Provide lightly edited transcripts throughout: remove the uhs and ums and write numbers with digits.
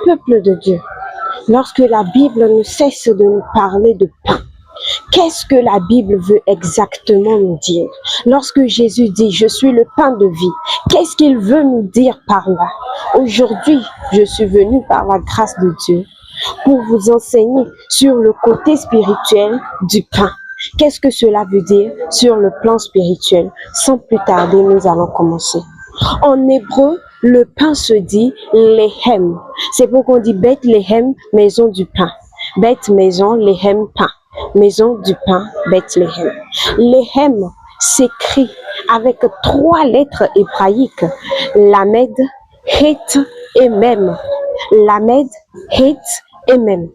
peuple de Dieu, lorsque la Bible ne cesse de nous parler de pain, qu'est-ce que la Bible veut exactement nous dire? Lorsque Jésus dit « Je suis le pain de vie », qu'est-ce qu'il veut nous dire par là? Aujourd'hui, je suis venu par la grâce de Dieu pour vous enseigner sur le côté spirituel du pain. Qu'est-ce que cela veut dire sur le plan spirituel? Sans plus tarder, nous allons commencer. En hébreu, le pain se dit Lehem. C'est pourquoi on dit Bethléem, maison du pain. Beth, maison, Lehem, pain. Maison du pain, Bethléem. Lehem s'écrit avec 3 lettres hébraïques, Lamed, Het et Mem. Lamed, Het et Mem.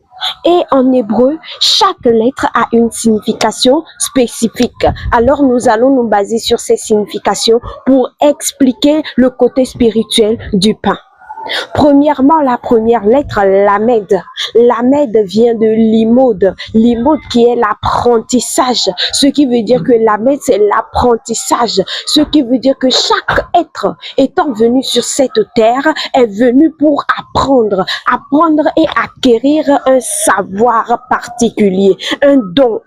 Et en hébreu, chaque lettre a une signification spécifique. Alors nous allons nous baser sur ces significations pour expliquer le côté spirituel du pain. Premièrement, la première lettre, Lamed. Lamed vient de limod. Limod qui est l'apprentissage. Ce qui veut dire que Lamed, c'est l'apprentissage. Ce qui veut dire que chaque être étant venu sur cette terre est venu pour apprendre. Apprendre et acquérir un savoir particulier, un don.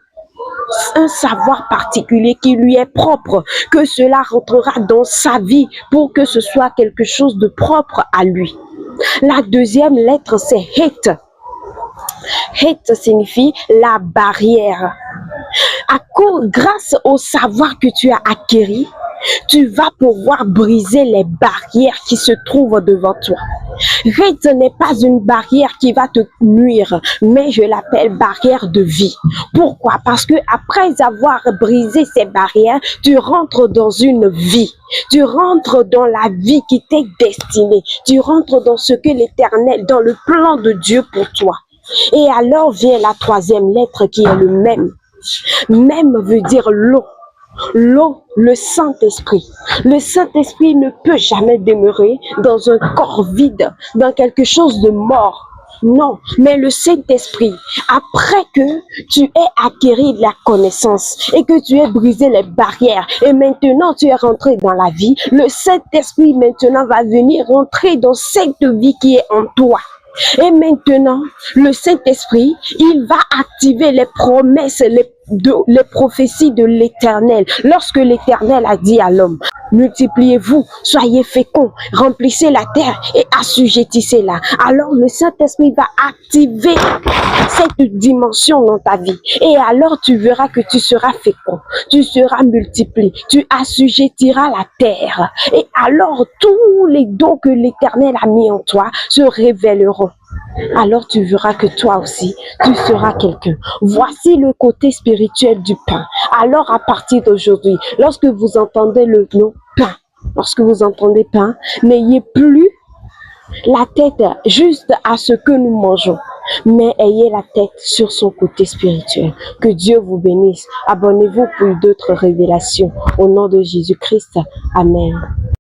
Un savoir particulier qui lui est propre, que cela rentrera dans sa vie pour que ce soit quelque chose de propre à lui. La deuxième lettre, c'est Het. Het signifie la barrière. Grâce au savoir que tu as acquis, tu vas pouvoir briser les barrières qui se trouvent devant toi. Het n'est pas une barrière qui va te nuire, mais je l'appelle barrière de vie. Pourquoi? Parce que après avoir brisé ces barrières, tu rentres dans une vie. Tu rentres dans la vie qui t'est destinée. Tu rentres dans ce que l'Éternel, dans le plan de Dieu pour toi. Et alors vient la troisième lettre qui est le Mem. Mem veut dire l'eau. L'eau, le Saint-Esprit. Le Saint-Esprit ne peut jamais demeurer dans un corps vide, dans quelque chose de mort. Non, mais le Saint-Esprit, après que tu aies acquis de la connaissance et que tu aies brisé les barrières et maintenant tu es rentré dans la vie, le Saint-Esprit maintenant va venir rentrer dans cette vie qui est en toi. Et maintenant, le Saint-Esprit, il va activer les promesses, les prophéties de l'Éternel. Lorsque l'Éternel a dit à l'homme, multipliez-vous, soyez féconds, remplissez la terre et assujettissez-la. Alors le Saint-Esprit va activer cette dimension dans ta vie. Et alors tu verras que tu seras fécond, tu seras multiplié, tu assujettiras la terre. Et alors tous les dons que l'Éternel a mis en toi se révéleront. Alors tu verras que toi aussi, tu seras quelqu'un. Voici le côté spirituel du pain. Alors à partir d'aujourd'hui, lorsque vous entendez le mot pain, lorsque vous entendez pain, n'ayez plus la tête juste à ce que nous mangeons, mais ayez la tête sur son côté spirituel. Que Dieu vous bénisse. Abonnez-vous pour d'autres révélations. Au nom de Jésus-Christ. Amen.